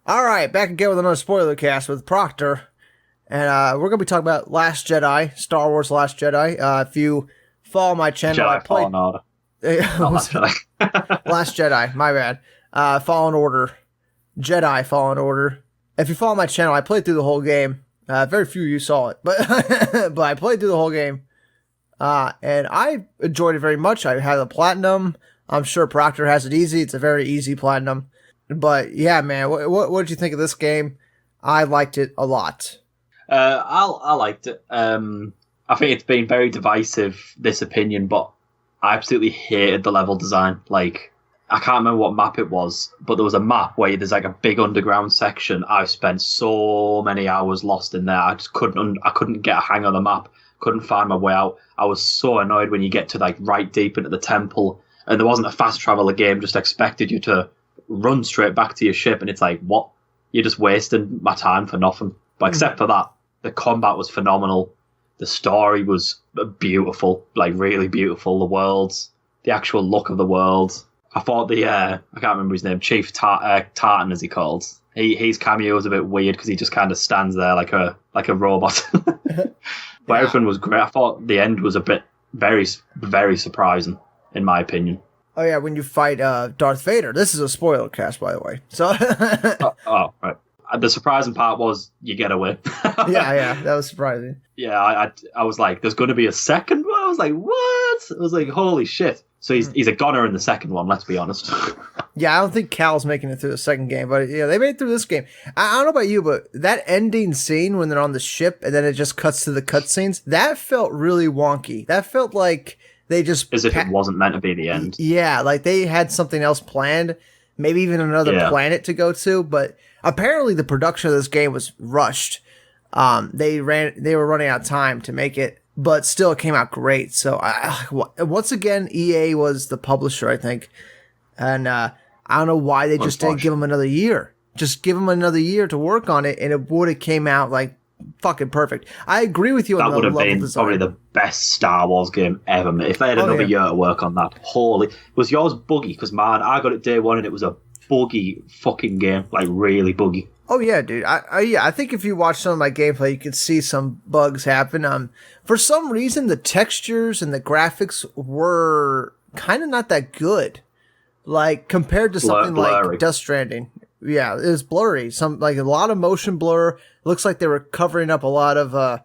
All right, back again with another Spoilercast with Proctor. And we're going to be talking about Last Jedi, Star Wars Last Jedi. If you follow my channel, I played... Fallen Order. Not Last Jedi. Last Jedi, my bad. Fallen Order. Jedi Fallen Order. If you follow my channel, I played through the whole game. Very few of you saw it, but but I played through the whole game. And I enjoyed it very much. I had a platinum. I'm sure Proctor has it easy. It's a very easy platinum. But yeah, man, what did you think of this game? I liked it a lot. I liked it. I think it's been very divisive, this opinion, but I absolutely hated the level design. Like, I can't remember what map it was, but there was a map where there's like a big underground section. I've spent so many hours lost in there. I just couldn't get a hang of the map. Couldn't find my way out. I was so annoyed when you get to like right deep into the temple, and there wasn't a fast travel. Game just expected you to run straight back to your ship, and it's like, what? You're just wasting my time for nothing. But except for that, the combat was phenomenal. The story was beautiful, like really beautiful. The worlds, the actual look of the world. I thought the I can't remember his name, Chief Tartan, as he called. His cameo was a bit weird because he just kind of stands there like a robot. But everything was great. I thought the end was a bit very, very surprising, in my opinion. Oh yeah, when you fight Darth Vader. This is a spoiler cast, by the way. So. Right. The surprising part was you get away. yeah, that was surprising. Yeah, I was like, there's going to be a second one? I was like, what? I was like, holy shit. So he's a goner in the second one, let's be honest. Yeah, I don't think Cal's making it through the second game, but yeah, they made it through this game. I don't know about you, but that ending scene when they're on the ship and then it just cuts to the cutscenes, that felt really wonky. That felt like they just... As if it wasn't meant to be the end. Yeah, like they had something else planned, maybe even another planet to go to, but apparently the production of this game was rushed. They were running out of time to make it, but still it came out great. So once again, EA was the publisher, I think. And I don't know why they just didn't give them another year. Just give them another year to work on it, and it would have came out like fucking perfect. I agree with you on the level design. That would have been probably the best Star Wars game ever made. If they had another year to work on that, holy... Was yours buggy? Because, man, I got it day one, and it was a buggy fucking game. Like, really buggy. Oh, yeah, dude. I think if you watch some of my gameplay, you could see some bugs happen. For some reason, the textures and the graphics were kind of not that good. Like, compared to something like Death Stranding. Yeah, it was blurry. Like a lot of motion blur. It looks like they were covering up a lot of,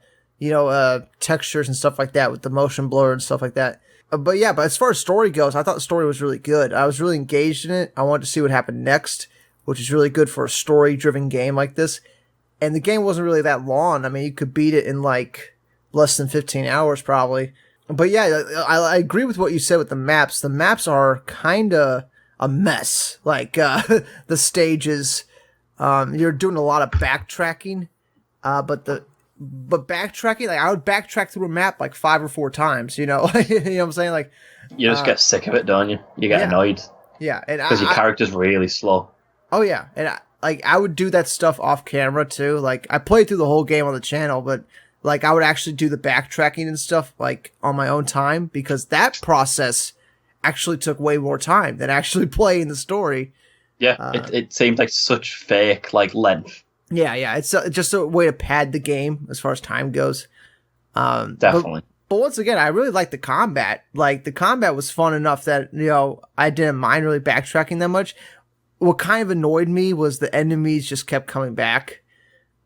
textures and stuff like that with the motion blur and stuff like that. But as far as story goes, I thought the story was really good. I was really engaged in it. I wanted to see what happened next, which is really good for a story-driven game like this. And the game wasn't really that long. I mean, you could beat it in like less than 15 hours probably. But yeah, I agree with what you said with the maps. The maps are kind of a mess. Like the stages, you're doing a lot of backtracking. But backtracking, like I would backtrack through a map like 5 or 4 times. You know, you know what I'm saying? Like you just get sick of it, don't you? You get annoyed. Yeah, and because your character's really slow. Oh yeah, and I would do that stuff off camera too. Like I played through the whole game on the channel, but like I would actually do the backtracking and stuff like on my own time because that process actually took way more time than actually playing the story. Yeah, it seemed like such fake like length. Yeah, it's just a way to pad the game as far as time goes. Definitely. But once again, I really liked the combat. Like the combat was fun enough that I didn't mind really backtracking that much. What kind of annoyed me was the enemies just kept coming back,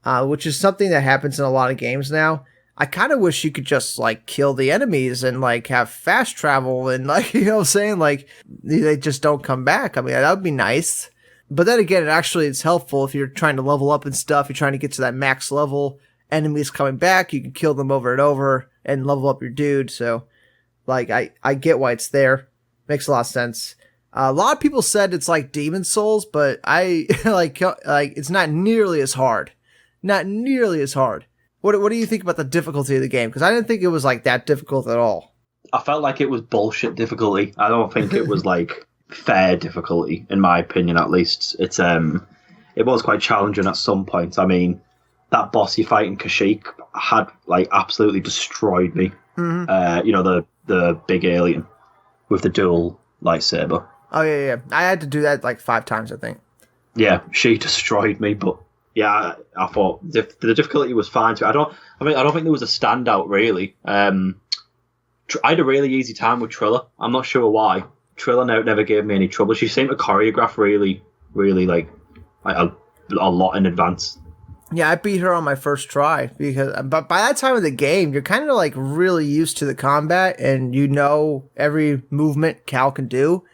which is something that happens in a lot of games now. I kind of wish you could just like kill the enemies and like have fast travel and like, you know what I'm saying? Like they just don't come back. I mean, that would be nice. But then again, it's helpful if you're trying to level up and stuff. You're trying to get to that max level. Enemies coming back. You can kill them over and over and level up your dude. So like, I get why it's there. Makes a lot of sense. A lot of people said it's like Demon Souls, but I like it's not nearly as hard. Not nearly as hard. What do you think about the difficulty of the game? Because I didn't think it was like that difficult at all. I felt like it was bullshit difficulty. I don't think it was like fair difficulty, in my opinion, at least. It was quite challenging at some point. I mean, that boss you fight in Kashyyyk had like absolutely destroyed me. Mm-hmm. The big alien with the dual lightsaber. Oh yeah. I had to do that like 5 times, I think. Yeah, she destroyed me, but yeah, I thought the difficulty was fine too. I don't think there was a standout really. I had a really easy time with Trilla. I'm not sure why. Trilla never gave me any trouble. She seemed to choreograph really, really like a lot in advance. Yeah, I beat her on my first try but by that time of the game, you're kind of like really used to the combat and you know every movement Cal can do.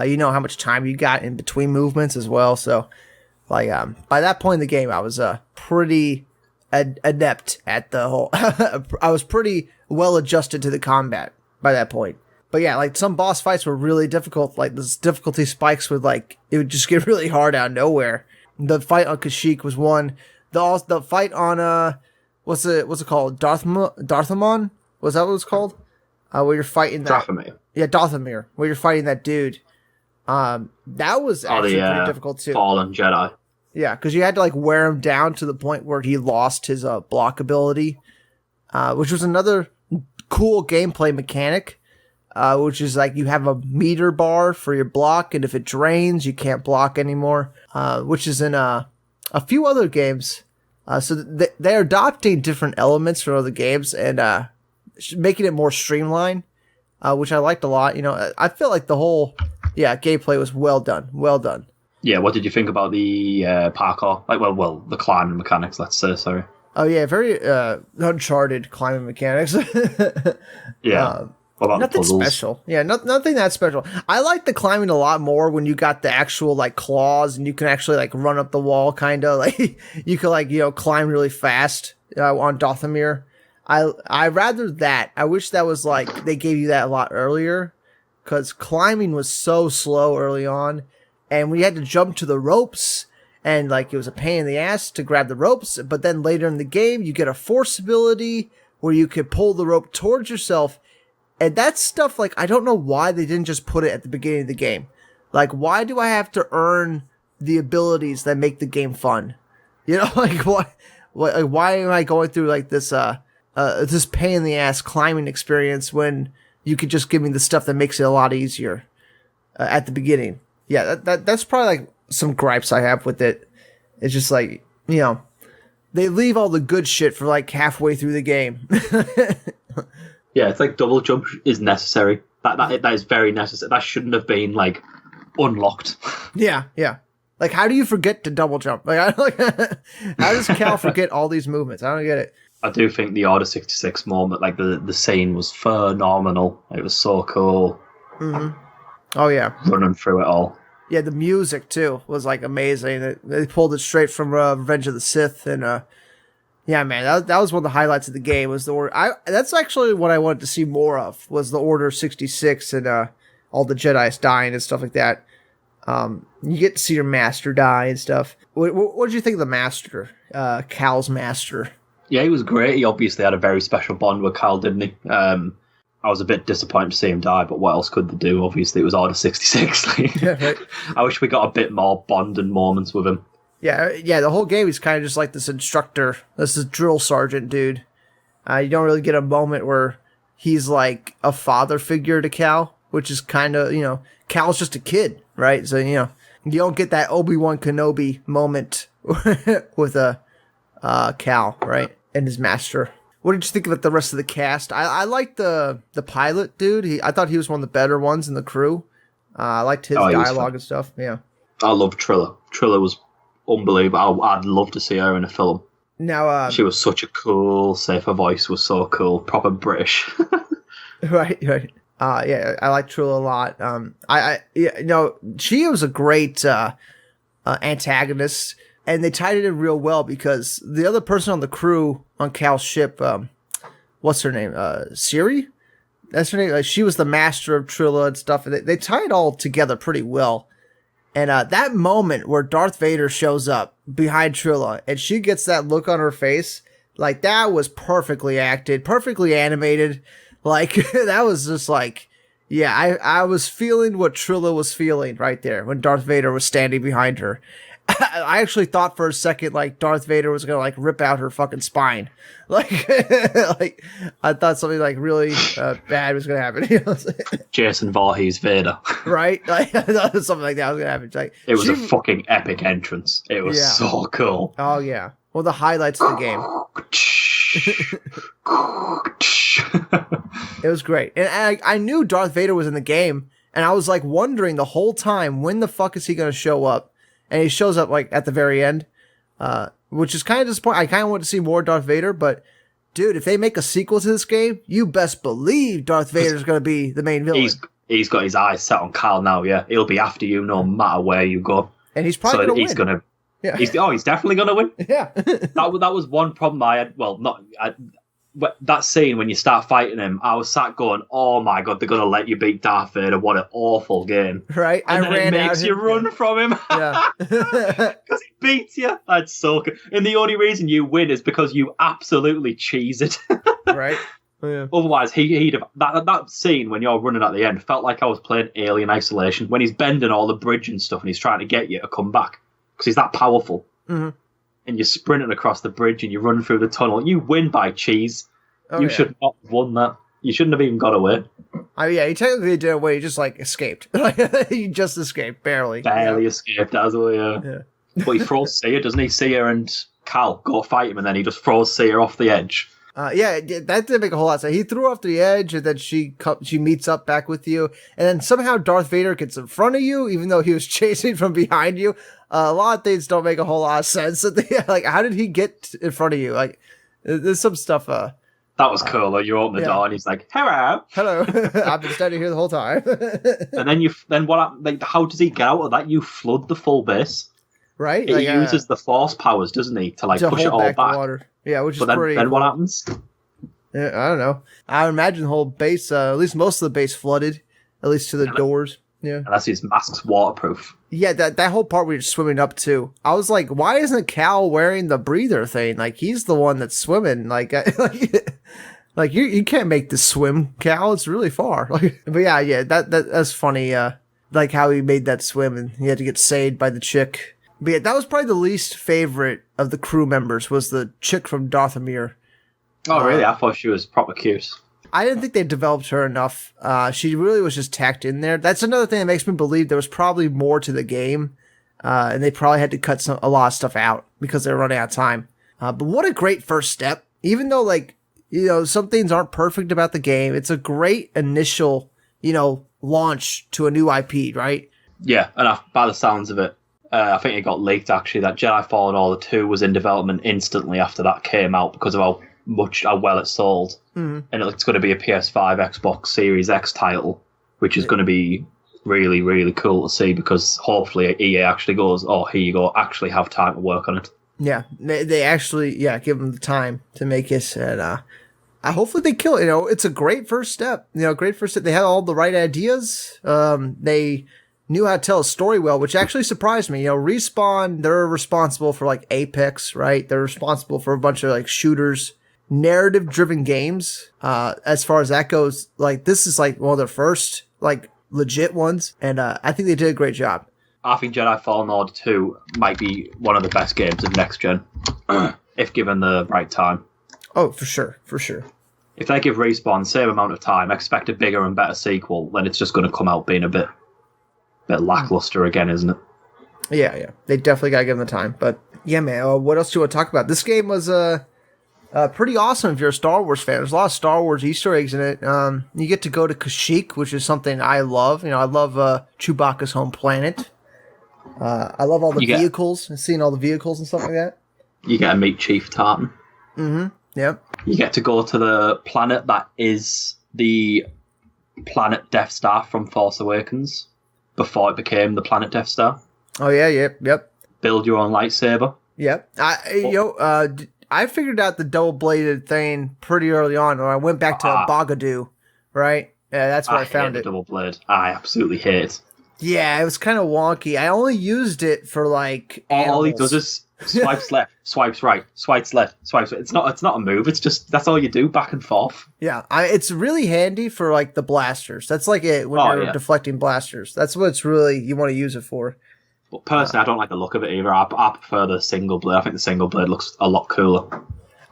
You know how much time you got in between movements as well. So, like, by that point in the game, I was pretty adept at the whole. I was pretty well adjusted to the combat by that point. But yeah, like some boss fights were really difficult. Like this difficulty spikes would it would just get really hard out of nowhere. The fight on Kashyyyk was one. The fight on what's it called? Darthamon? Was that what it's called? Where you're fighting that. Dathomir. Yeah, Dathomir. Where you're fighting that dude. That was actually pretty difficult too. Fallen Jedi. Yeah, because you had to like wear him down to the point where he lost his block ability, which was another cool gameplay mechanic. Which is like you have a meter bar for your block, and if it drains, you can't block anymore. Which is in a few other games. So they're adopting different elements from other games and making it more streamlined, which I liked a lot. You know, I feel like the whole gameplay was well done. Well done. Yeah, what did you think about the parkour? Like, well, the climbing mechanics. Let's say, sorry. Oh yeah, very Uncharted climbing mechanics. Yeah. What about nothing the puzzles? special. Yeah, nothing that special. I like the climbing a lot more when you got the actual like claws and you can actually like run up the wall, kind of like you could like climb really fast on Dathomir. I rather that. I wish that was like they gave you that a lot earlier, because climbing was so slow early on, and we had to jump to the ropes. And like it was a pain in the ass to grab the ropes, but then later in the game you get a force ability where you could pull the rope towards yourself. And that stuff, like, I don't know why they didn't just put it at the beginning of the game. Like, why do I have to earn the abilities that make the game fun? You know, like, why am I going through, like, this pain in the ass climbing experience when you could just give me the stuff that makes it a lot easier at the beginning? Yeah, that's probably, like, some gripes I have with it. It's just, like, they leave all the good shit for, like, halfway through the game. Yeah, it's like double jump is necessary. That is very necessary. That shouldn't have been like unlocked. Yeah. Like, how do you forget to double jump? Like, how does Cal forget all these movements? I don't get it. I do think the Order 66 moment, like the scene, was phenomenal. It was so cool. Mm-hmm. Oh yeah, running through it all. Yeah, the music too was like amazing. They pulled it straight from Revenge of the Sith, and yeah, man, that was one of the highlights of the game. Was the order? That's actually what I wanted to see more of. Was the Order 66 and all the Jedi's dying and stuff like that. You get to see your master die and stuff. What did you think of the master, Cal's master? Yeah, he was great. He obviously had a very special bond with Cal, didn't he? I was a bit disappointed to see him die, but what else could they do? Obviously, it was Order 66. Yeah, right. I wish we got a bit more bonding moments with him. Yeah, the whole game is kind of just like this instructor, this is drill sergeant dude. You don't really get a moment where he's like a father figure to Cal, which is kind of, Cal's just a kid, right? So, you don't get that Obi-Wan Kenobi moment with Cal, right? And his master. What did you think about the rest of the cast? I liked the pilot dude. I thought he was one of the better ones in the crew. I liked his dialogue and stuff. Yeah. I love Trilla. Trilla was unbelievable. I'd love to see her in a film. Now, she was such a cool, her voice was so cool, proper British. Right. Yeah, I like Trilla a lot. She was a great antagonist, and they tied it in real well because the other person on the crew on Cal's ship, what's her name? Siri? That's her name. Like, she was the master of Trilla and stuff. And they tie it all together pretty well. And that moment where Darth Vader shows up behind Trilla and she gets that look on her face, like, that was perfectly acted, perfectly animated. Like, that was just like, yeah, I was feeling what Trilla was feeling right there when Darth Vader was standing behind her. I actually thought for a second like Darth Vader was gonna like rip out her fucking spine, like like I thought something like really bad was gonna happen. You know what I'm saying? Jason Voorhees Vader. Right? Like I thought something like that was gonna happen. Like, it was a fucking epic entrance. It was so cool. Oh yeah. Well, the highlights of the game. It was great, and I knew Darth Vader was in the game, and I was like wondering the whole time when the fuck is he gonna show up. And he shows up like at the very end, which is kind of disappointing. I kind of want to see more Darth Vader, but dude, if they make a sequel to this game, you best believe Darth Vader is going to be the main villain. He's got his eyes set on Cal now. Yeah, he'll be after you no matter where you go. And he's probably going to win. He's going to. Yeah. He's definitely going to win. Yeah. that was one problem I had. Well, that scene when you start fighting him, I was sat going, "Oh my god, they're going to let you beat Darth Vader! What an awful game!" Right? And then it makes you run from him. Yeah. Because he beats you. That's so good. And the only reason you win is because you absolutely cheese it. Right. Yeah. Otherwise, he'd have that scene when you're running at the end felt like I was playing Alien Isolation when he's bending all the bridge and stuff and he's trying to get you to come back because he's that powerful. Mm-hmm. And you're sprinting across the bridge and you run through the tunnel. You win by cheese. You should not have won that. You shouldn't have even got away. Yeah, he technically did away. He just like escaped. He just escaped, barely. Barely escaped, as well. Yeah. But he throws Seer, doesn't he? Seer and Cal go fight him, and then he just throws Seer off the edge. Yeah, that didn't make a whole lot of sense. He threw off the edge, and then she meets up back with you, and then somehow Darth Vader gets in front of you, even though he was chasing from behind you. A lot of things don't make a whole lot of sense. Like, how did he get in front of you? Like, there's some stuff. That was cool. Though. You open the door and he's like, "Hello, hello." I've been standing here the whole time. And then what? Like, how does he get out of that? You flood the full base, right? He uses the force powers, doesn't he, to push it all back. The water. Yeah, which is pretty. Then what happens? Yeah, I don't know. I imagine the whole base, at least most of the base, flooded, at least to the doors. Yeah, unless his mask's waterproof. Yeah, that whole part where you're swimming up to, I was like, why isn't Cal wearing the breather thing? Like, he's the one that's swimming. Like you can't make this swim, Cal. It's really far. But yeah, that's funny. Like how he made that swim and he had to get saved by the chick. But yeah, that was probably the least favorite of the crew members was the chick from Dathomir. Oh, really? I thought she was proper cute. I didn't think they developed her enough. She really was just tacked in there. That's another thing that makes me believe there was probably more to the game, and they probably had to cut a lot of stuff out because they were running out of time. But what a great first step! Even though some things aren't perfect about the game, it's a great initial launch to a new IP, right? Yeah, and by the sounds of it, I think it got leaked actually that Jedi Fallen Order 2 was in development instantly after that came out because of how well it sold. Mm-hmm. And it's going to be a PS5, Xbox Series X title, which is going to be really, really cool to see because hopefully EA actually goes, "Oh, here you go, actually have time to work on it." Yeah, they actually give them the time to make it, and hopefully they kill it. It's a great first step. Great first step. They had all the right ideas. They knew how to tell a story well, which actually surprised me. Respawn, they're responsible for like Apex, right? They're responsible for a bunch of like shooters. Narrative-driven games, as far as that goes, like this is like one of their first like legit ones, and I think they did a great job. I think Jedi Fallen Order 2 might be one of the best games of next gen, if given the right time. Oh, for sure. If they give Respawn the same amount of time, expect a bigger and better sequel, then it's just going to come out being a bit lackluster again, isn't it? Yeah, they definitely gotta give them the time. But yeah, man, what else do you want to talk about? This game was pretty awesome if you're a Star Wars fan. There's a lot of Star Wars Easter eggs in it. You get to go to Kashyyyk, which is something I love. I love Chewbacca's home planet. I love all the vehicles and seeing all the vehicles and stuff like that. You get to meet Chief Tartan. Mm-hmm. Yep. You get to go to the planet that is the planet Death Star from Force Awakens before it became the planet Death Star. Oh yeah, yep. Build your own lightsaber. Yep. I figured out the double-bladed thing pretty early on when I went back to Bogadu, right? Yeah, that's where I found it. Double blade. I absolutely hate it. Yeah, it was kind of wonky. I only used it for like animals. All he does is swipes left, swipes right, swipes left, swipes right. It's not a move. It's just that's all you do back and forth. Yeah, it's really handy for like the blasters. That's like it when you're deflecting blasters. That's what it's really you want to use it for. But personally, I don't like the look of it either. I prefer the single blade. I think the single blade looks a lot cooler.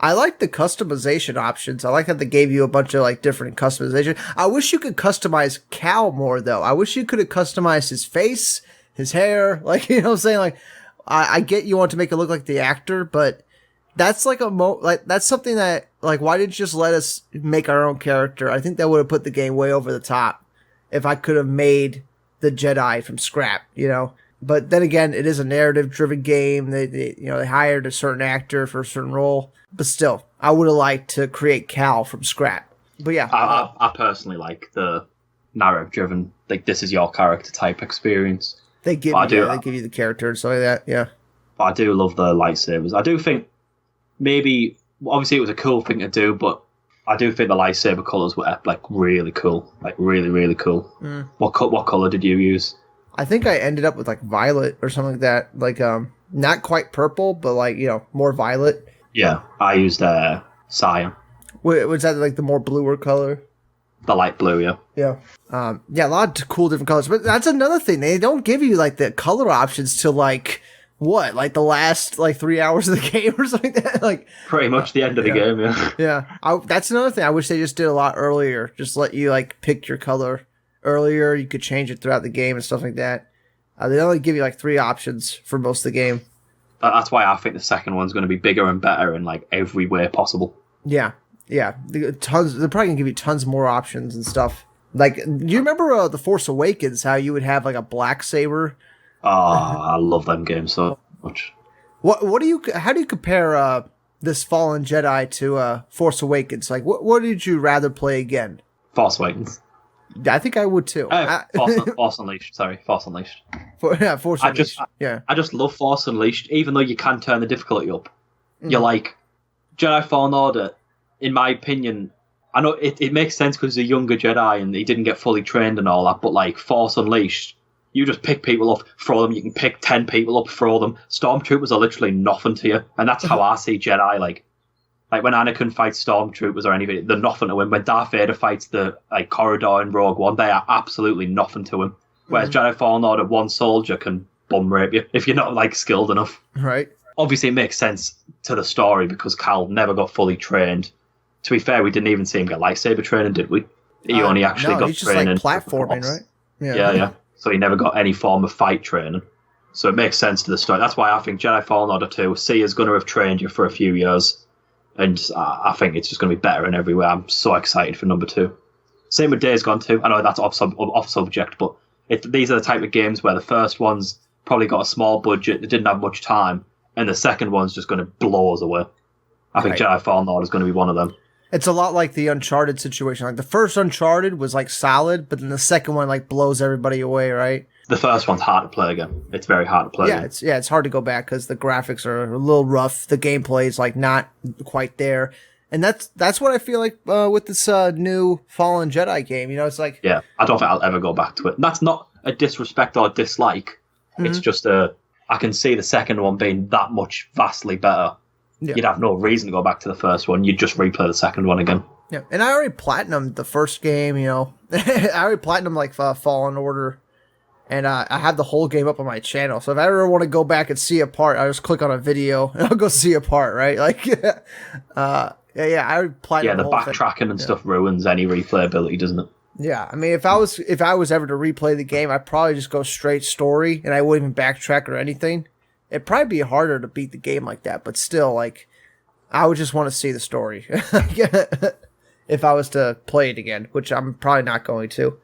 I like the customization options. I like how they gave you a bunch of like different customization. I wish you could customize Cal more though. I wish you could have customized his face, his hair. Like, you know what I'm saying? Like, I get you want to make it look like the actor, but that's like that's something that, like, why didn't you just let us make our own character? I think that would have put the game way over the top if I could have made the Jedi from scrap, you know? But then again, it is a narrative-driven game. They hired a certain actor for a certain role. But still, I would have liked to create Cal from scrap. But yeah. I personally like the narrative-driven, like, this is your character type experience. They give you the character and stuff like that, yeah. But I do love the lightsabers. I do think maybe, obviously it was a cool thing to do, but I do think the lightsaber colours were, like, really cool. Like, really, really cool. Mm. What colour did you use? I think I ended up with like violet or something like that. Like, not quite purple, but like, you know, more violet. Yeah, I used cyan. Was that like the more bluer color? The light blue, yeah. Yeah. Yeah, a lot of cool different colors. But that's another thing. They don't give you like the color options till like, what? Like the last like 3 hours of the game or something like that? Like, pretty much the end of the game, yeah. Yeah. That's another thing. I wish they just did a lot earlier. Just let you like pick your color earlier. You could change it throughout the game and stuff like that. They only give you like 3 options for most of the game. That's why I think the second one's going to be bigger and better in like every way possible. Yeah. They're probably gonna give you tons more options and stuff. Like, do you remember The Force Awakens? How you would have like a black saber? Oh, I love them games so much. How do you compare this Fallen Jedi to Force Awakens? Like, what did you rather play again? Force Awakens. I think I would too. Force Unleashed. Sorry, Force Unleashed. Force Unleashed. I just love Force Unleashed, even though you can turn the difficulty up. Mm. You're like, Jedi Fallen Order, in my opinion, I know it makes sense because he's a younger Jedi and he didn't get fully trained and all that, but like Force Unleashed, you just pick people up, throw them, you can pick 10 people up, throw them. Stormtroopers are literally nothing to you. And that's how I see Jedi, like when Anakin fights Stormtroopers or anything, they're nothing to him. When Darth Vader fights the Corridor in Rogue One, they are absolutely nothing to him. Whereas Jedi Fallen Order, one soldier can bum rape you if you're not like skilled enough. Right. Obviously, it makes sense to the story because Cal never got fully trained. To be fair, we didn't even see him get lightsaber training, did we? He only actually got he's training. Just like platforming, right? Yeah. So he never got any form of fight training. So it makes sense to the story. That's why I think Jedi Fallen Order 2, Sia's going to have trained you for a few years. And I think it's just going to be better in every way. I'm so excited for number 2. Same with Days Gone 2. I know that's off subject, but these are the type of games where the first one's probably got a small budget, they didn't have much time, and the second one's just going to blow us away. I think Jedi Fallen Order is going to be one of them. It's a lot like the Uncharted situation. Like the first Uncharted was like solid, but then the second one like blows everybody away, right? The first one's hard to play again. It's very hard to play. It's hard to go back because the graphics are a little rough. The gameplay is like not quite there, and that's what I feel like with this new Fallen Jedi game. You know, it's like I don't think I'll ever go back to it. And that's not a disrespect or dislike. Mm-hmm. It's just I can see the second one being that much vastly better. Yeah. You'd have no reason to go back to the first one. You'd just replay the second one again. Yeah, and I already platinumed the first game. You know, I already platinumed like Fallen Order. And I have the whole game up on my channel. So if I ever want to go back and see a part, I just click on a video and I'll go see a part, right? Like, I play. Yeah, the backtracking and stuff ruins any replayability, doesn't it? Yeah, I mean, if I was ever to replay the game, I'd probably just go straight story and I wouldn't even backtrack or anything. It'd probably be harder to beat the game like that, but still, like, I would just want to see the story if I was to play it again, which I'm probably not going to.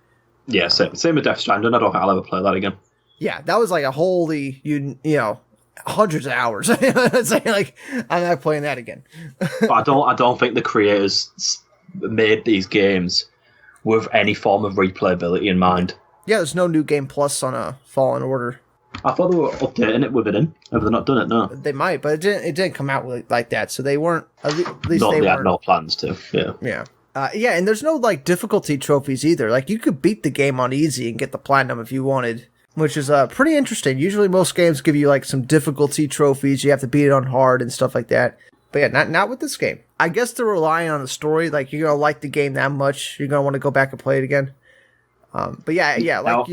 Yeah, same with Death Stranding. I don't think I'll ever play that again. Yeah, that was like a holy, hundreds of hours. It's like, I'm not playing that again. But I don't think the creators made these games with any form of replayability in mind. Yeah, there's no New Game Plus on a Fallen Order. I thought they were updating it with it in. Have they not done it? No. They might, but it didn't come out like that, so they weren't. At least they had no plans to. Yeah. And there's no like difficulty trophies either. Like you could beat the game on easy and get the platinum if you wanted, which is pretty interesting. Usually most games give you like some difficulty trophies. You have to beat it on hard and stuff like that. But yeah, not with this game. I guess they're relying on the story. Like you're gonna like the game that much, you're gonna want to go back and play it again. But yeah, like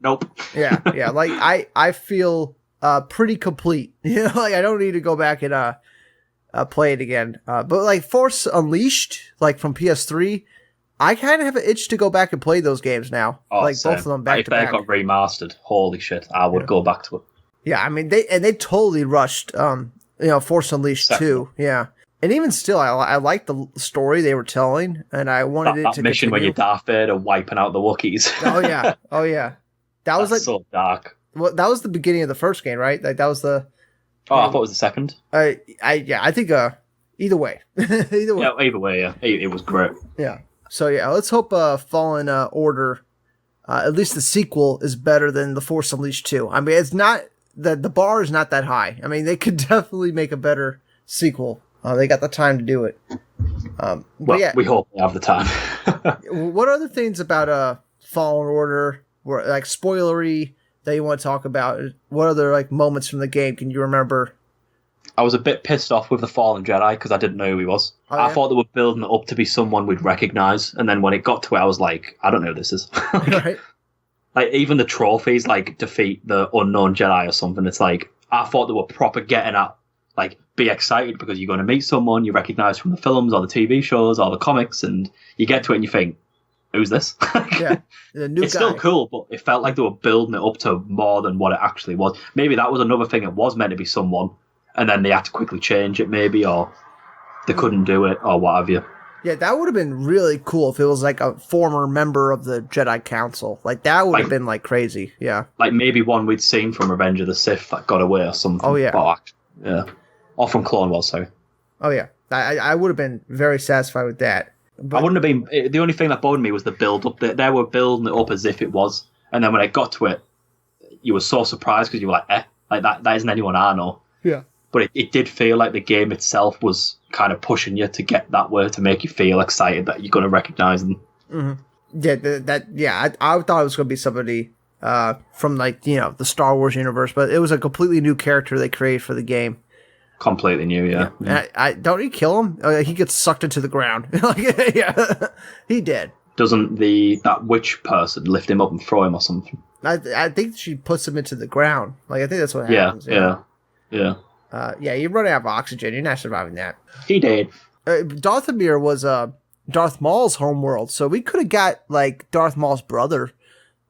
Nope. Yeah. Like I feel pretty complete. Like I don't need to go back and play it again. But like Force Unleashed, like from PS3, I kind of have an itch to go back and play those games now. Oh, like same. both of them back if to they back. got remastered, holy shit, I would go back to it. Yeah, I mean they totally rushed Force Unleashed 2. Yeah. And even still, I like the story they were telling, and I wanted it to mission continue. where you're Darth Vader wiping out the Wookiees. Oh yeah. That was like so dark. Well, that was the beginning of the first game, right? Like that was the. Oh, I thought it was the second. I think either way, either way. Yeah, either way, yeah, it was great. Yeah. So yeah, let's hope Fallen Order, at least the sequel, is better than the Force Unleashed 2. I mean, it's not the bar is not that high. I mean, they could definitely make a better sequel. They got the time to do it. But yeah, we hope they have the time. What other things about Fallen Order were like spoilery that you want to talk about? What other like moments from the game can you remember? I was a bit pissed off with the Fallen Jedi because I didn't know who he was. I thought they were building it up to be someone we'd recognize, and then when it got to it, I was like, I don't know who this is. Right. Like even the trophies, like defeat the unknown Jedi or something. It's like I thought they were proper getting at, like, be excited because you're going to meet someone you recognize from the films or the TV shows or the comics, and you get to it and you think, who's this? Yeah, the new it's guy. still cool, but it felt like they were building it up to more than what it actually was. Maybe that was another thing. It was meant to be someone, and then they had to quickly change it, maybe, or they couldn't do it, or what have you. Yeah, that would have been really cool if it was like a former member of the Jedi Council. Like that would have been like crazy. Yeah, like maybe one we'd seen from Revenge of the Sith that got away or something. Oh yeah, yeah, or from Clone Wars. Sorry. Oh yeah, I would have been very satisfied with that. But I wouldn't have been. The only thing that bothered me was the build up. They were building it up as if it was, and then when it got to it, you were so surprised because you were like, like that isn't anyone I know. Yeah. But it did feel like the game itself was kind of pushing you to get that way to make you feel excited that you're going to recognize them. Mm-hmm. Yeah, I thought it was going to be somebody from like the Star Wars universe, but it was a completely new character they created for the game. Completely new, yeah. And I don't he kill him? He gets sucked into the ground. Yeah, he did. Doesn't that witch person lift him up and throw him or something? I think she puts him into the ground. Like I think that's what happens. Yeah. You run out of oxygen. You're not surviving that. He did. Dathomir was Darth Maul's homeworld, so we could have got like Darth Maul's brother.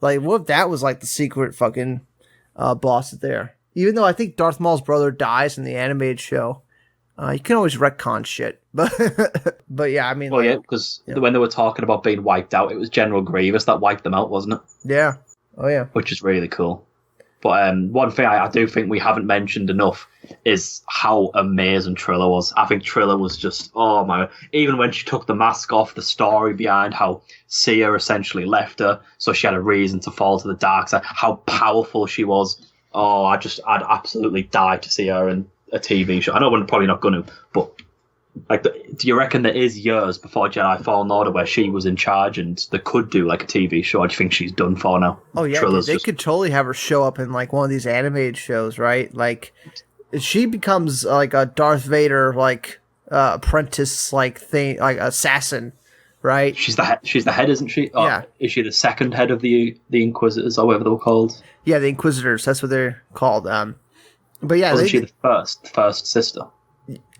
Like, what if that was like the secret fucking boss there? Even though I think Darth Maul's brother dies in the animated show, you can always retcon shit. But yeah, I mean, well, yeah, because when they were talking about being wiped out, it was General Grievous that wiped them out, wasn't it? Yeah. Oh yeah. Which is really cool. But one thing I do think we haven't mentioned enough is how amazing Trilla was. I think Trilla was just, oh my... Even when she took the mask off, the story behind how Sia essentially left her, so she had a reason to fall to the dark side, how powerful she was. Oh, I'd absolutely die to see her in a TV show. I know we're probably not going to, but like, do you reckon there is years before Jedi Fallen Order where she was in charge and they could do like a TV show? Or do you think she's done for now? Oh yeah, they could totally have her show up in like one of these animated shows, right? Like, she becomes like a Darth Vader like apprentice like thing, like assassin, right? She's the head, isn't she? Or yeah. Is she the second head of the Inquisitors or whatever they were called? Yeah, the Inquisitors. That's what they're called. But yeah, wasn't she the first sister?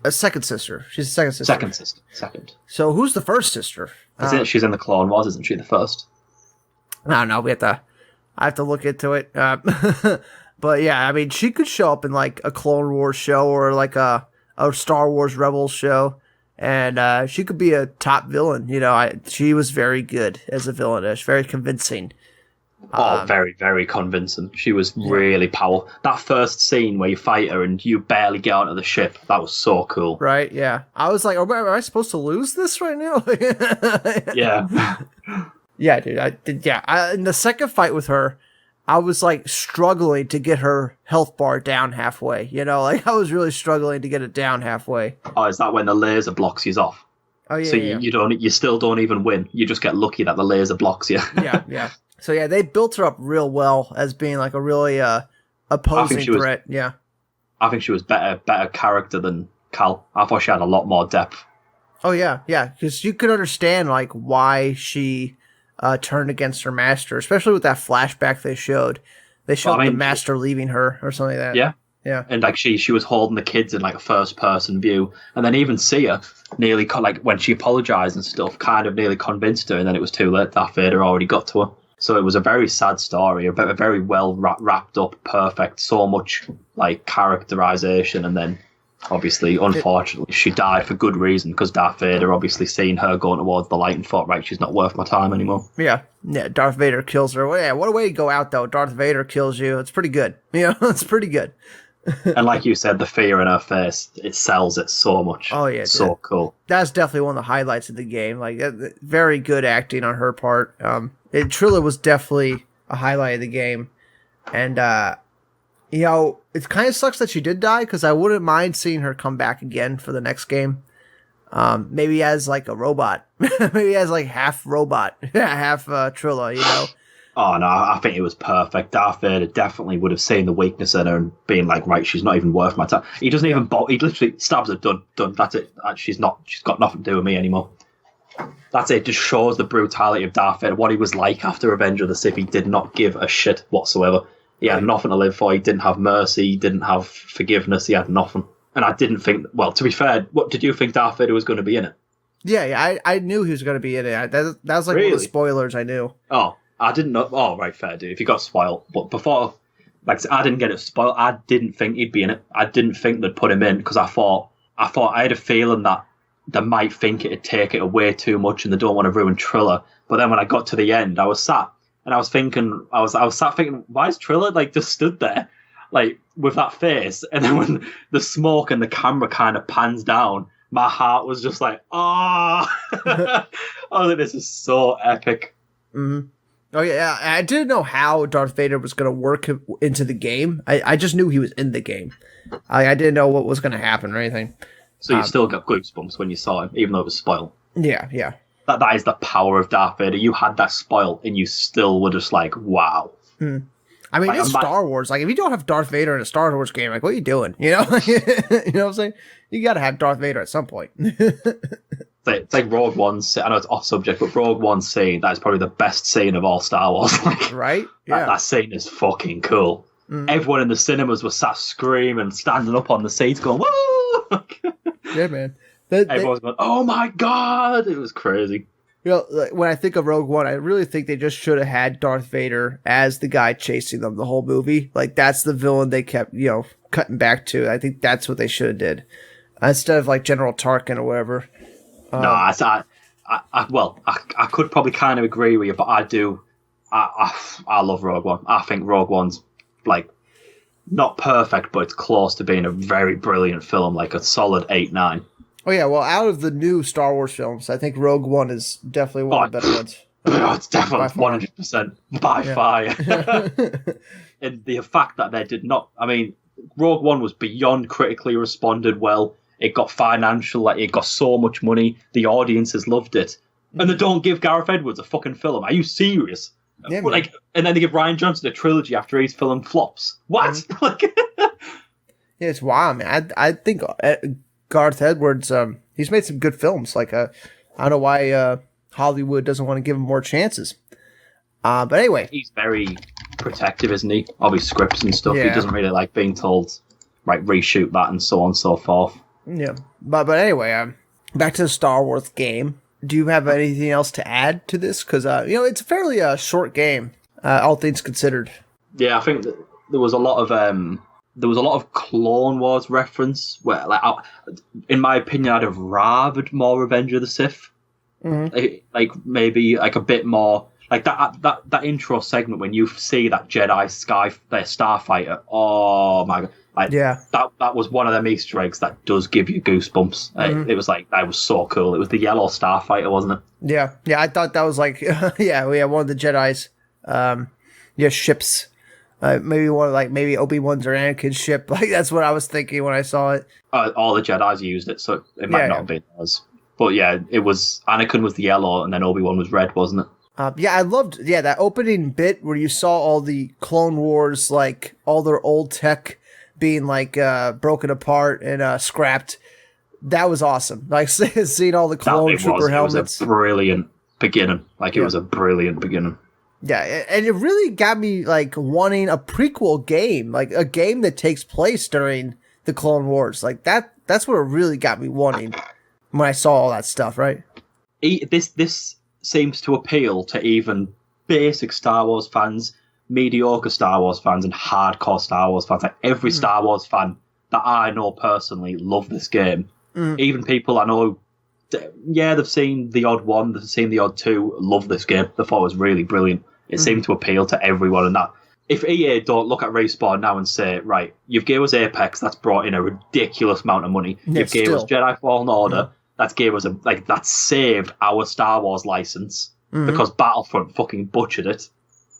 A second sister. She's the second sister. Second sister. Second. So who's the first sister? She's in the Clone Wars, isn't she? The first. I don't know. I have to look into it. But yeah, I mean, she could show up in like a Clone Wars show or like a Star Wars Rebels show, and she could be a top villain. She was very good as a villainess, very convincing. Very, very convincing. She was really powerful. That first scene where you fight her and you barely get onto the ship, that was so cool. Right, yeah. I was like, am I supposed to lose this right now? Yeah. Yeah, dude. In the second fight with her, I was like struggling to get her health bar down halfway. Like I was really struggling to get it down halfway. Oh, is that when the laser blocks you off? Oh, yeah. So you still don't even win. You just get lucky that the laser blocks you. Yeah. So yeah, they built her up real well as being like a really opposing threat. Yeah. I think she was better character than Cal. I thought she had a lot more depth. Oh yeah, because you could understand like why she turned against her master, especially with that flashback they showed. They showed the master leaving her or something like that. Yeah. Yeah. And like she was holding the kids in like a first person view, and then even Sia nearly like when she apologized and stuff, kind of nearly convinced her, and then it was too late. Darth Vader already got to her. So it was a very sad story, a very well wrapped up, perfect. So much like characterization, and then obviously, unfortunately, she died for good reason because Darth Vader obviously seen her going towards the light and thought, right, she's not worth my time anymore. Yeah, Darth Vader kills her. Well, yeah, what a way to go out though. Darth Vader kills you. It's pretty good. It's pretty good. And like you said, the fear in her face, it sells it so much. Oh yeah, so cool. That's definitely one of the highlights of the game. Like very good acting on her part. Trilla was definitely a highlight of the game, and it kind of sucks that she did die because I wouldn't mind seeing her come back again for the next game. Maybe as like a robot, maybe as like half robot, half Trilla. Oh no, I think it was perfect. Darth Vader definitely would have seen the weakness in her and been like, right, she's not even worth my time. He doesn't even he literally stabs her, done. That's it. She's got nothing to do with me anymore. That's it. Just shows the brutality of Darth Vader, what he was like after Revenge of the Sith. He did not give a shit whatsoever. He had nothing to live for. He didn't have mercy. He didn't have forgiveness. He had nothing. And I didn't think, well, to be fair, what did you think Darth Vader was going to be in it? Yeah, I knew he was going to be in it. That was like one of the spoilers I knew. Oh, I didn't know. Oh, right, fair dude. If you got spoiled. But before, like I didn't get it spoiled. I didn't think he'd be in it. I didn't think they'd put him in because I thought I had a feeling that they might think it'd take it away too much and they don't want to ruin Trilla. But then when I got to the end, I was sat and I was thinking, I was sat thinking, why is Trilla like just stood there, like with that face? And then when the smoke and the camera kind of pans down, my heart was just like, oh, I was like, this is so epic. Mm-hmm. Oh yeah, I didn't know how Darth Vader was going to work into the game. I just knew he was in the game. I didn't know what was going to happen or anything. So you still got goosebumps when you saw him, even though it was spoiled. Yeah. That is the power of Darth Vader. You had that spoiled, and you still were just like, wow. I mean, it's Star Wars. Like, if you don't have Darth Vader in a Star Wars game, like, what are you doing? You know what I'm saying? You got to have Darth Vader at some point. It's like Rogue One. I know it's off subject, but Rogue One scene, that is probably the best scene of all Star Wars. Right? Yeah. That scene is fucking cool. Everyone in the cinemas was sat screaming, standing up on the seats going, woo! Yeah, man. Everyone was going, oh my god! It was crazy. Like, when I think of Rogue One, I really think they just should have had Darth Vader as the guy chasing them the whole movie. Like, that's the villain they kept, cutting back to. I think that's what they should have did. Instead of, like, General Tarkin or whatever. No, I could probably kind of agree with you, but I do. I love Rogue One. I think Rogue One's like not perfect, but it's close to being a very brilliant film, like a solid 8-9. Oh yeah, well, out of the new Star Wars films, I think Rogue One is definitely one of the better ones. Oh, it's definitely 100% by far. And the fact that they did not, I mean, Rogue One was beyond critically responded well. It got financial, like it got so much money. The audiences loved it, and they don't give Gareth Edwards a fucking film. Are you serious? Yeah, like, and then they give Ryan Johnson a trilogy after his film flops. What? Yeah, it's wild, man. I think Gareth Edwards, he's made some good films. Like, I don't know why Hollywood doesn't want to give him more chances. But anyway, he's very protective, isn't he, of his scripts and stuff. Yeah. He doesn't really like being told, right, reshoot that and so on and so forth. Yeah, but anyway, back to the Star Wars game. Do you have anything else to add to this? Because it's a fairly short game, all things considered. Yeah, I think that there was a lot of Clone Wars reference. Where, like, in my opinion, I'd have rathered more Revenge of the Sith. Mm-hmm. Like maybe like a bit more. Like that intro segment when you see that Jedi starfighter. Oh my god! Like, yeah, that was one of them Easter eggs that does give you goosebumps. Mm-hmm. It was like, that was so cool. It was the yellow starfighter, wasn't it? Yeah, I thought that was like one of the Jedi's ships. Maybe one of maybe Obi-Wan's or Anakin's ship. Like, that's what I was thinking when I saw it. All the Jedi's used it, so it might not have been ours. But yeah, it was Anakin was the yellow, and then Obi-Wan was red, wasn't it? I loved that opening bit where you saw all the Clone Wars, like all their old tech being like broken apart and scrapped. That was awesome. Like seeing all the clone trooper helmets. It was a brilliant beginning. Like, it was a brilliant beginning. Yeah, and it really got me like wanting a prequel game, like a game that takes place during the Clone Wars. Like that's what it really got me wanting when I saw all that stuff, right? This seems to appeal to even basic Star Wars fans, mediocre Star Wars fans, and hardcore Star Wars fans. Like, every Star Wars fan that I know personally love this game. Even people I know, they've seen the odd one, they've seen the odd two, love this game. They thought it was really brilliant. It seemed to appeal to everyone, and that if EA don't look at Respawn now and say, right, you've gave us Apex, that's brought in a ridiculous amount of money. You've gave us Jedi Fallen Order, that's gave us that saved our Star Wars license because Battlefront fucking butchered it.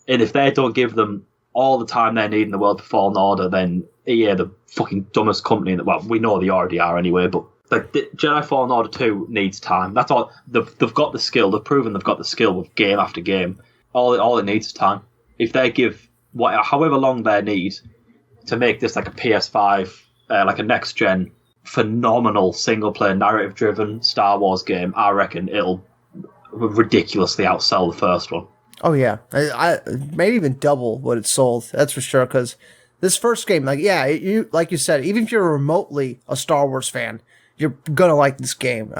And if they don't give them all the time they need in the world for Fallen Order, then EA, the fucking dumbest company in the, well, we know they already are anyway, but like, Jedi Fallen Order 2 needs time. That's all. They've got the skill. They've proven they've got the skill with game after game. All it needs is time. If they give however long they need to make this like a PS5, like a next gen, phenomenal single player narrative driven Star Wars game, I reckon it'll ridiculously outsell the first one. Oh yeah, I maybe even double what it sold. That's for sure. Because this first game, like you said, even if you're remotely a Star Wars fan, you're gonna like this game.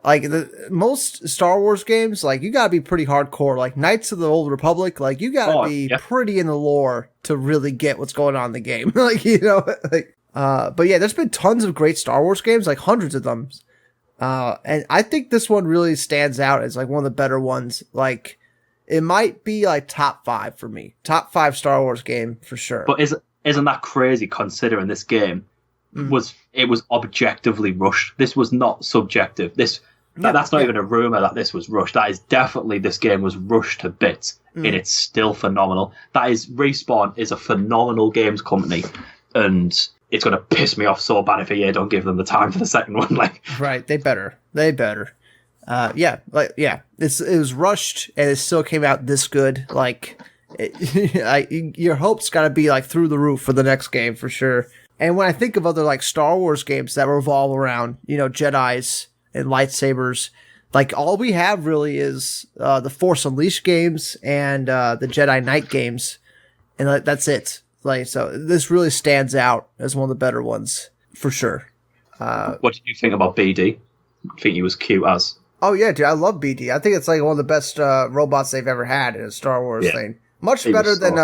Like most Star Wars games, like you gotta be pretty hardcore. Like Knights of the Old Republic, like you gotta be pretty in the lore to really get what's going on in the game. Like, you know, like, but yeah, there's been tons of great Star Wars games, like hundreds of them. And I think this one really stands out as like one of the better ones. Like, it might be like top 5 for me. Top 5 Star Wars game for sure. But isn't that crazy considering this game was objectively rushed? This was not subjective. That's not even a rumor that this was rushed. That is definitely, this game was rushed to bits, and it's still phenomenal. Respawn is a phenomenal games company, and it's going to piss me off so bad if EA don't give them the time for the second one. Like, right, they better. It was rushed, and it still came out this good. Like, your hopes got to be like through the roof for the next game for sure. And when I think of other like Star Wars games that revolve around, you know, Jedis and lightsabers, like all we have really is the Force Unleashed games and the Jedi Knight games, and that's it. Like, so this really stands out as one of the better ones for sure. What did you think about BD? I think he was cute as. Oh yeah, dude, I love BD. I think it's like one of the best robots they've ever had in a Star Wars thing. Much better than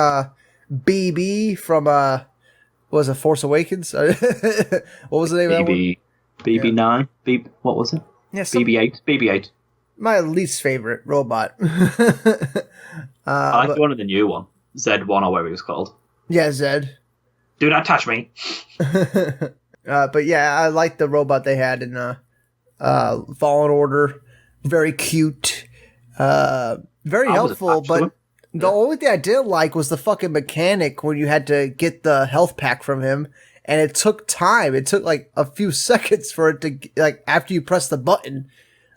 BB from what was it, Force Awakens? What was the name of that one? BB9? What was it? Yeah, BB8? BB8. My least favorite robot. I like one of the new one. Z1 or whatever it was called. Yeah, Zed. Do not touch me. But yeah, I like the robot they had in Fallen Order. Very cute. Very helpful, but the only thing I didn't like was the fucking mechanic when you had to get the health pack from him, and it took time. It took like a few seconds for it to, like, after you press the button.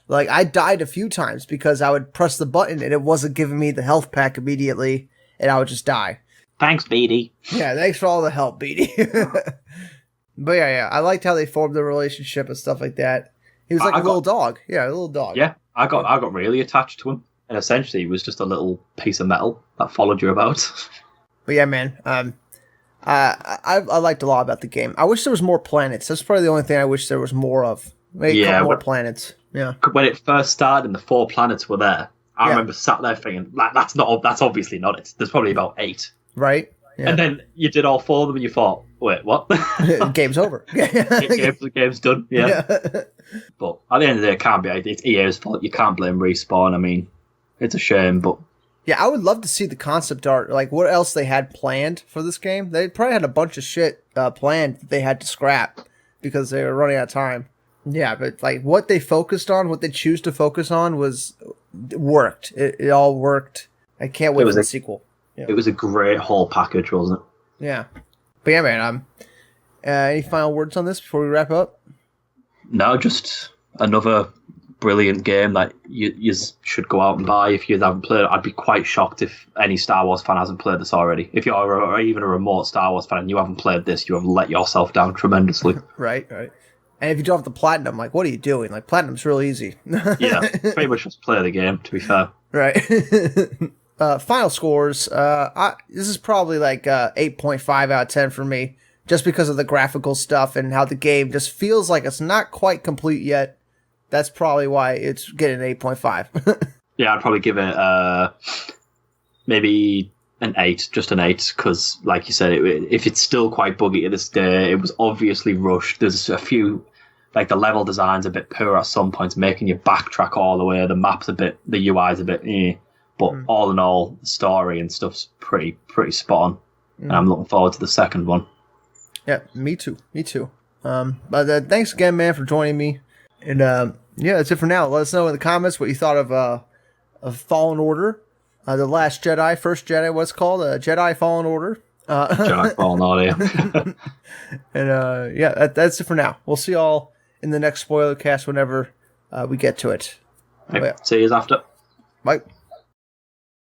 Like, I died a few times because I would press the button and it wasn't giving me the health pack immediately, and I would just die. Thanks, BD. Yeah, thanks for all the help, BD. But yeah, I liked how they formed the relationship and stuff like that. He was like a little dog. Yeah, a little dog. Yeah, I got really attached to him. And essentially, he was just a little piece of metal that followed you about. But yeah, man, I liked a lot about the game. I wish there was more planets. That's probably the only thing I wish there was more of. Maybe a couple more planets. Yeah. When it first started and the 4 planets were there, I remember sat there thinking, that's obviously not it. There's probably about 8. Right. Yeah. And then you did all 4 of them and you thought, wait, what? Game's over. The game's done. Yeah. But at the end of the day, it can't be. It's EA's fault. You can't blame Respawn. I mean, it's a shame, but... Yeah, I would love to see the concept art, like what else they had planned for this game. They probably had a bunch of shit planned that they had to scrap because they were running out of time. Yeah, but like what they focused on, what they choose to focus on worked. It all worked. I can't wait for the sequel. Yeah. It was a great whole package, wasn't it? Yeah. But yeah, man, any final words on this before we wrap up? No, just another brilliant game that you should go out and buy if you haven't played it. I'd be quite shocked if any Star Wars fan hasn't played this already. If you're even a remote Star Wars fan and you haven't played this, you have let yourself down tremendously. Right. And if you don't have the platinum, like, what are you doing? Like, platinum's real easy. Yeah, pretty much just play the game, to be fair. Right. Final scores. This is probably like 8.5 out of 10 for me, just because of the graphical stuff and how the game just feels like it's not quite complete yet. That's probably why it's getting an 8.5. Yeah, I'd probably give it maybe an 8, just an 8, because, like you said, if it's still quite buggy to this day, it was obviously rushed. There's a few, like the level design's a bit poor at some points, making you backtrack all the way. The map's a bit, the UI's a bit, but all in all, the story and stuff's pretty spot on. And I'm looking forward to the second one. Yeah, me too. But thanks again, man, for joining me. And yeah, that's it for now. Let us know in the comments what you thought of Fallen Order. The Last Jedi, First Jedi, what's called? Jedi Fallen Order. Jedi Fallen Order. And yeah, that's it for now. We'll see y'all in the next spoiler cast whenever we get to it. Right, see you after. Bye.